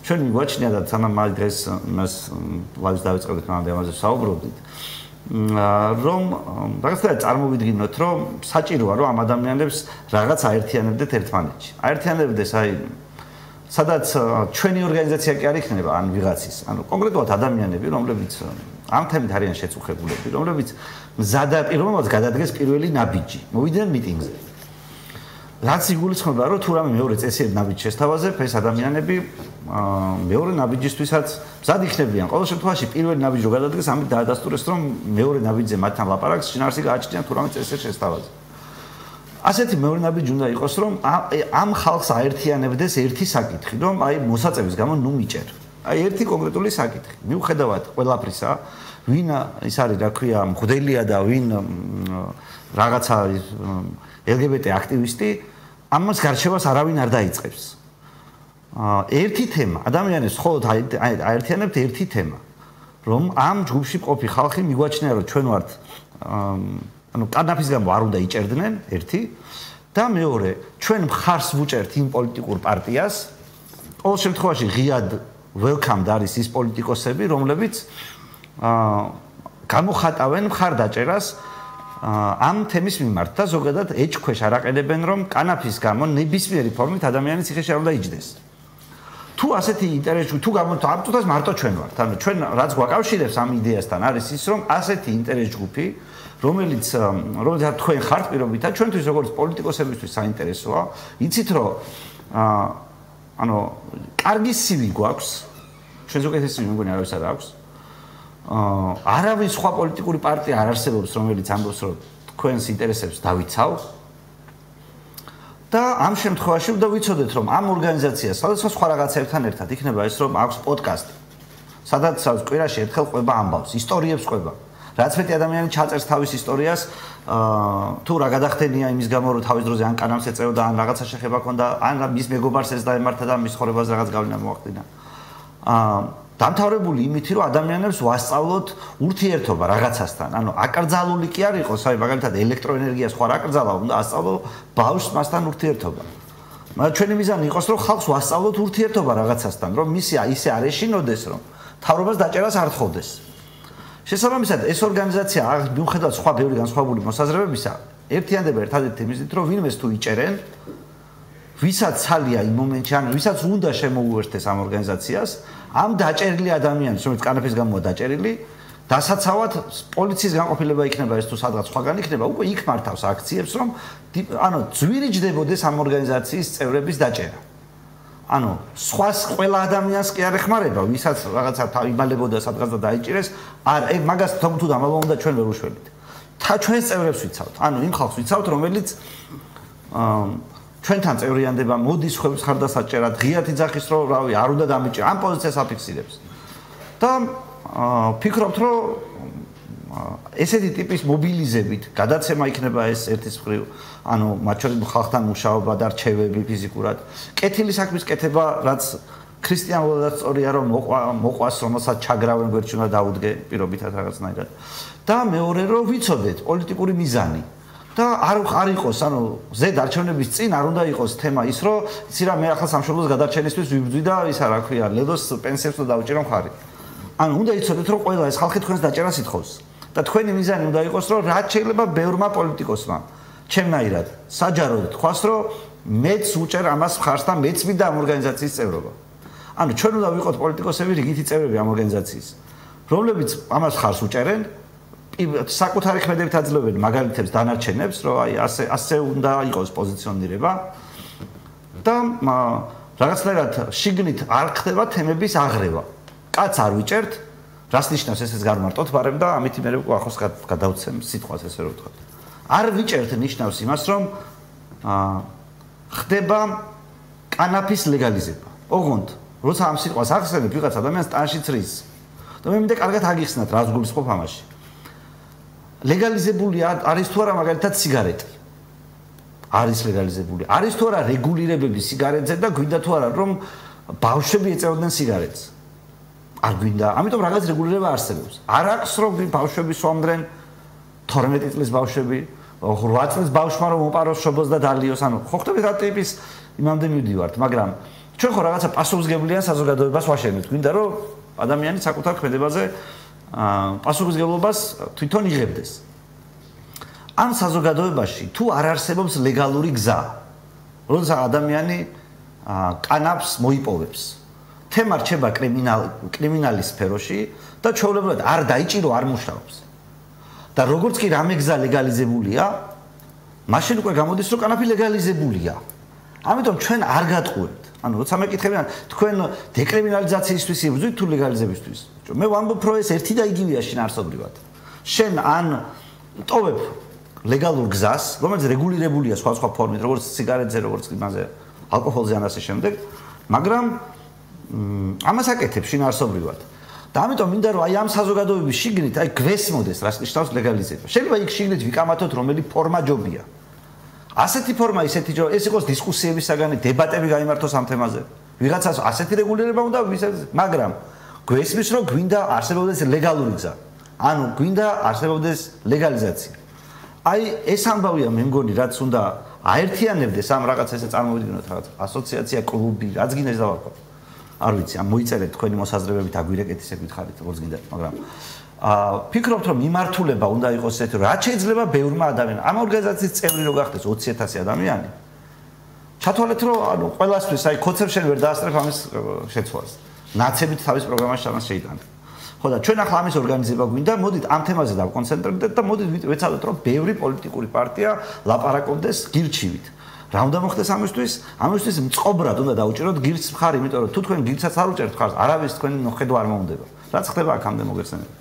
ჩვენ მიგვაჩნია და თანამ მაგ დღეს მას ლავის დავიწყებთ მანამდე ამაზე საუბრობდით რომ რაღაცა წარმოვიდგინოთ რომ საჭიროა რომ ამ ადამიანებს რაღაც აერთიანებდეთ ერთმანეთში აერთიანებდეს აი სადაც ჩვენი ორგანიზაცია კი არ იქნება ან ვიღაცის ანუ კონკრეტულად ადამიანები რომლებიც ამ თემით არიან შეწუხებულები რომლებიც რომელმაც გადადგეს პირველი ნაბიჯი მოვიდნენ მიტინგზე რაც იგულისხმება რომ თუ რამე მეორე წესიერ ნაბიჯს შესთავაზებ ეს ადამიანები მეორე ნაბიჯისთვისაც მზად იქნებიან ყოველ შემთხვევაში პირველი ნაბიჯი რო გადადგეს ამით დაადასტურეს რომ მეორე ნაბიჯზე მათთან ლაპარაკს შინაარსი გააჩნიათ თუ რამე წესიერ შესთავაზა ასეთი მეორე ნაბიჯი უნდა იყოს რომ ამ ხალხს აერთიანებდეს ერთი საკითხი რომ აი მოსაწევის გამო ნუ მიჭერ აი ერთი კონკრეტული საკითხი მიუხედავად ყველაფრისა ვინ ის არის რა ქვია მღვდელია და ვინ რაღაცა LGBT აქტივისტი ამას გარჩევას არავინ არ დაიწყებს ერთი თემა ადამიანებს მხოლოდ აერთიანებთ ერთი თემა რომ ამ ჯგუფში მყოფი ხალხი მიგვაჩნია რომ ჩვენ ვართ ანუ კანაფის გამო არ უნდა იჭერდნენ ერთი და მეორე ჩვენ მხარს ვუჭერთ იმ პოლიტიკურ პარტიას ყოველ შემთხვევაში ღიად welcome არის ის პოლიტიკოსები რომლებიც გამოხატავენ მხარდაჭერას ამ თემის მიმართ და ზოგადად ეჭქვეშ არაყენებენ რომ კანაფის გამო ნებისმიერი ფორმით ადამიანის ციხეში არ უნდა იჯდეს თუ ასეთი ინტერესი თუ ამტყუას მარტო ჩვენ ვართ ანუ ჩვენ რაც გვაკავშირებს ამ იდეასთან არის ის რომ ასეთი ინტერეს ჯგუფი რომელიც თქვენ ხართ პირობითად ჩვენთვის როგორც პოლიტიკოსებისთვის საინტერესოა იცით რომ ანუ კარგი CV გვაქვს ჩვენ ზოგადად CV მგონი არავის არ აქვს არავის სხვა პოლიტიკური პარტია არ არსებობს რომელიც ამბობს რომ თქვენს ინტერესებს დავიცავ და ამ შემთხვევაში უნდა ვიცოდეთ რომ ამ ორგანიზაციას სხვადასხვა სხვა რაღაცებთან ერთად იქნება ეს რომ აქვს პოდკასტი სადაც კვირაში ერთხელ ყვება ამბავს ისტორიებს ყვება რაც მეტი ადამიანი ჩაწერს თავის ისტორიას თუ რა გადახდენია იმის გამო რომ თავის დროზე ან კანამს ეწეოდა ან რაღაცა შეხება ჰქონდა ან მის მეგობარს ეს დაემართა და მის ხორებას რაღაც გავლენა მოახდინა დამთავრებული იმით რომ ადამიანებს ვასწავლოთ ურთიერთობა რაღაცასთან ანუ აკრძალული კი არ იყოს აი მაგალითად ელექტროენერგია სხვა რა აკრძალა უნდა ასწავლო ბავშვს მასთან ურთიერთობა მაგრამ ჩვენი მიზანი იყოს რომ ხალხს ვასწავლოთ ურთიერთობა რაღაცასთან რომ მისი ისე არ ეშინოდეს რომ თავრობას დაჭერას არ თხოვდეს შესაბამისად ეს ორგანიზაცია მიუხედავად სხვა ბევრი განსხვავებული მოსაზრებებისა ერთიანდება ერთადერთი მიზნით რომ ვინმეს თუ იჭერენ ვისაც ცალია იმ მომენტში ან ვისაც უნდა შემოუერთდეს ამ ორგანიზაციას ამ დაჭერილი ადამიანს რომელიც კანაფის გამოა დაჭერილი დასაცავად პოლიციის განყოფილება იქნება ეს თუ სადღაც სხვაგან იქნება უკვე იქ მართავს აქციებს რომ ანუ ძვირი ჯდებოდეს ამ ორგანიზაციის წევრების დაჭერა ანუ სხვას ყველა ადამიანს კი არ ეხმარება ვისაც რაღაცა იმალებოდა სადღაც და დაიჭირეს არ ეგ მაგას თუ დამალვა უნდა ჩვენ ვერ უშველით ჩვენს წევრებს ვიცავთ ანუ იმ ხალხს ვიცავთ რომელიც ჩვენთან წევრიანდება მოდის ხუებს ხარდასაჭერად ღიად იძახის რომ რავი არ უნდა დამიჭირ ამ პოზიციას აფიქსირებს და ფიქრობთ რომ ესეთი ტიპის მობილიზებით გადაცემა იქნება ეს ერთის მხრივ ანუ მათ შორის ხალხთან მუშაობა და რჩევები ფიზიკურად კეთილი საქმის კეთება რაც ქრისტიანულადაც სწორია რომ მოყვას რომელსაც ჩაგრავენ გვერდში უნდა დაუდგე პირობითად რაღაცნაირად და მეორე რომ ვიცოდეთ პოლიტიკური მიზანი და არ იყოს ანუ ზედ არჩევნების წინ არ უნდა იყოს თემა ის რომ იცი რა მე ახლა სამშობლოს გადარჩენისთვის ვიბრძვი და ისა რა ქვია ლედოს პენსიებს უნდა დავუჭირო მხარი ანუ უნდა იცოდეთ რომ ყველა ეს ხალხი თქვენს დაჭერას ითხოვს და თქვენი მიზანი უნდა იყოს რომ რაც შეიძლება ბევრმა პოლიტიკოსმა ჩემნაირად საჯაროდ თქვას რომ მეც უჭერ ამას მხარს და მეც მინდა ამ ორგანიზაციის წევრობა ანუ ჩვენ უნდა ვიყოთ პოლიტიკოსები რიგითი წევრები ამ ორგანიზაციის რომლებიც ამას მხარს უჭერენ საკუთარი ქმედებით აძლევენ მაგალითებს დანარჩენებს რომ აი ასე უნდა იყოს პოზიციონირება და რაღაცნაირად შიგნით არ ხდება თემების აღრევა კაც არ ვიჭერთ რას ნიშნავს ესეც გამარტოთ ბარემ და ამით მე ახოს გადავცემ სიტყვას ესე რომ ვთქვა არ ვიჭერთ ნიშნავს იმას რომ ხდება კანაფის ლეგალიზება ოღონდ როცა ამ სიტყვას ახსენებ ვიღაც ადამიანს ტანში ცრის და მე მინდა კარგად აგიხსნათ რას გულისხმობ ამაში ლეგალიზებული არის თუ არა მაგალითად სიგარეტი არის ლეგალიზებული არის თუ არა რეგულირებები სიგარეტზე და გვინდა თუ არა რომ ბავშვები ეწეოდნენ სიგარეტს არ გვინდა ამიტომ რაღაც რეგულირება არსებობს არ აქვს რომ ბავშვები სვამდნენ 12 წლის ბავშვები 8 წლის ბავშვმა რომ უპაროს შობოს და დალიოს ანუ ხო ხტები რა ტიპის იმამდე მივდივართ მაგრამ ჩვენ ხო რაღაცა პასუხისმგებლიან საზოგადოებას ვაშენებთ. გვინდა რომ ადამიანი საკუთარ ქმედებაზე პასუხისმგებლობას თვითონ იღებდეს. ამ საზოგადოებაში თუ არ არსებობს ლეგალური გზა, როდესაც ადამიანი კანაფს მოიპოვებს, თემა რჩება კრიმინალის სფეროში და ჩვეულებრივად არ დაიჭირო, არ მუშაობს. და როგორც კი რამე გზა ლეგალიზებულია, მაშინ უკვე გამოდის, რომ კანაფი ლეგალიზებულია. ამიტომ ჩვენ არ გატყუებთ. ანუ როცა მეკითხებიან, თქვენ დეკრიმინალიზაციისთვის იბრძვით თუ ლეგალიზებისთვის? მე ვამბობ, რომ ეს ერთი და იგივეა შინაარსობრივად. შენ ან ტოვებ ლეგალურ გზას, რომელიც რეგულირებულია სხვა ფორმით, როგორც სიგარეტზე, როგორც იმაზე, ალკოჰოლზე ან ასე შემდეგ, მაგრამ ამას აკეთებ შინაარსობრივად. და ამიტომ მინდა რომ აი ამ საზოგადოების შიგნით აი გვესმოდეს რას ნიშნავს ლეგალიზება. შეიძლება იქ შიგნით ვიკამათოთ რომელი ფორმა ჯობია. ასეთი ფორმა, ისეთი ჯო, ეს იყოს დისკუსიების საგანი, დებატები გაიმართოს ამ თემაზე. ვიღაცას ასეთი რეგულირება უნდა, მაგრამ გვესმის რომ გვინდა არსებობდეს ლეგალური გზა. ანუ გვინდა არსებობდეს ლეგალიზაცია. აი ეს ამბავია მე მგონი რაც უნდა აერთიანებდეს ამ რაღაც ესე წარმოვიდგინოთ რაღაც ასოციაცია, კლუბი, რაც გინდეს დავარქვა. არ ვიცი, ამ მოიწერეთ თქვენი მოსაზრებებით აგვირეკეთ ისე გითხარით, როგორც გინდა, მაგრამ ფიქრობთ რომ მიმართულება უნდა იყოს ესეთი, რაც შეიძლება ბევრმა ადამიანმა. ამ ორგანიზაციის წევრი რო გახდეს 20,000 ადამიანი. ჩათვალეთ რომ ანუ ყველასთვის აი ქოცებს შენ ვერ დაასწრებ ამის შეცვლას. ნაცებით თავის პროგრამაში ჩანას შეიტანეთ. ხო და ჩვენ ახლა ამის ორგანიზება გვინდა, მოდით ამ თემაზე დავკონცენტრირდეთ და მოდით ვეცადოთ რომ ბევრი პოლიტიკური პარტია ლაპარაკობდეს გირჩივით. რა უნდა მოხდეს ამისთვის? ამისთვის მწყობრად უნდა დაუჭიროთ გირჩს მხარი, იმიტომ რომ თუ თქვენ გირჩსაც არ უჭერთ მხარს, არავის თქვენი ხედვა არ მოუნდება. რაც ხდება აქამდე მოგეხსენებათ.